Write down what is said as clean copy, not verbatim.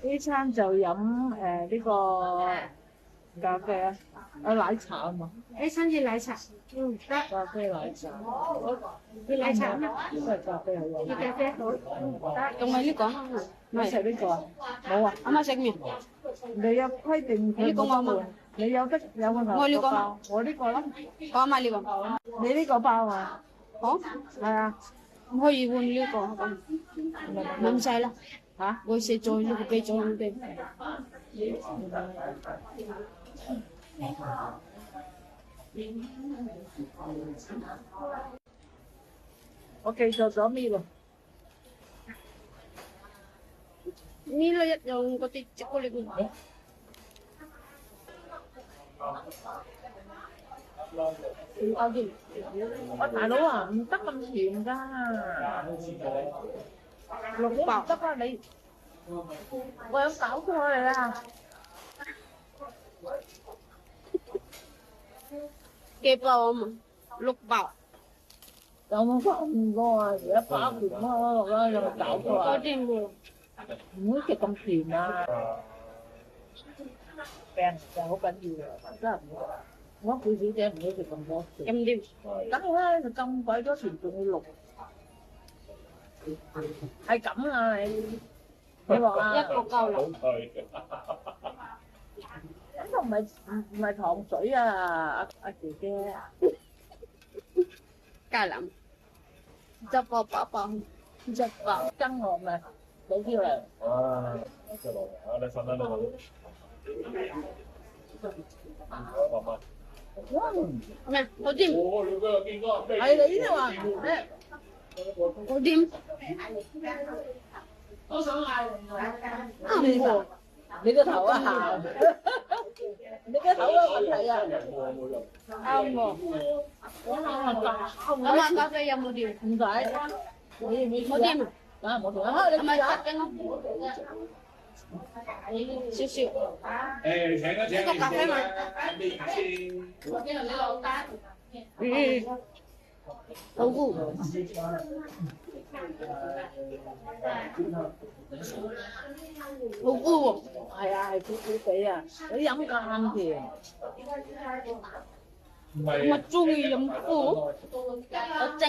A 餐就飲呢個咖啡啊，奶茶啊嘛。A 餐要奶茶，得。咖啡奶茶。要奶茶咩？都係咖啡好飲。要咖啡好，得。仲係呢個？你食呢個啊？冇啊。阿媽食麵。你有規定佢冇得換，你有得有個牛角包，我呢個咯。我阿媽呢個。你呢個包啊？哦，係啊。唔可以換呢個咁，滿晒啦。嚇？我食咗呢個俾咗佢哋。我記錯咗咩喎？呢咯一樣嗰啲朱古力嘅。我大佬啊，唔得咁甜㗎，6包得啊你，我有搞錯你啦，幾包啊嘛？6包。有冇咁多啊？而家包甜咯，啦有冇搞錯啊？嗰啲冇。唔好食咁甜啊！病就好緊要啊，真係唔好。我貝小姐唔好食咁多甜。飲啲。梗啦，就咁鬼多甜，仲要6，係咁啊你！你話啊？一個夠啦。呢個唔係糖水啊，阿姐姐。芥藍。10包8包。1包跟我咪俾啲嚟。啊，就落嚟啊！你瞓啦，你瞓。咩？好甜。係你呢話咩？好甜。我想嗌你個頭啊鹹，你個頭有問題啊！啱喎。阿媽咖啡有冇甜？唔使，冇甜啊？梗係冇甜啦。你係咪特登咯？少少。呢個咖啡嘛？好gut。好gut喎。係啊，係苦苦地啊！你飲咁甜。我中意飲苦。我整。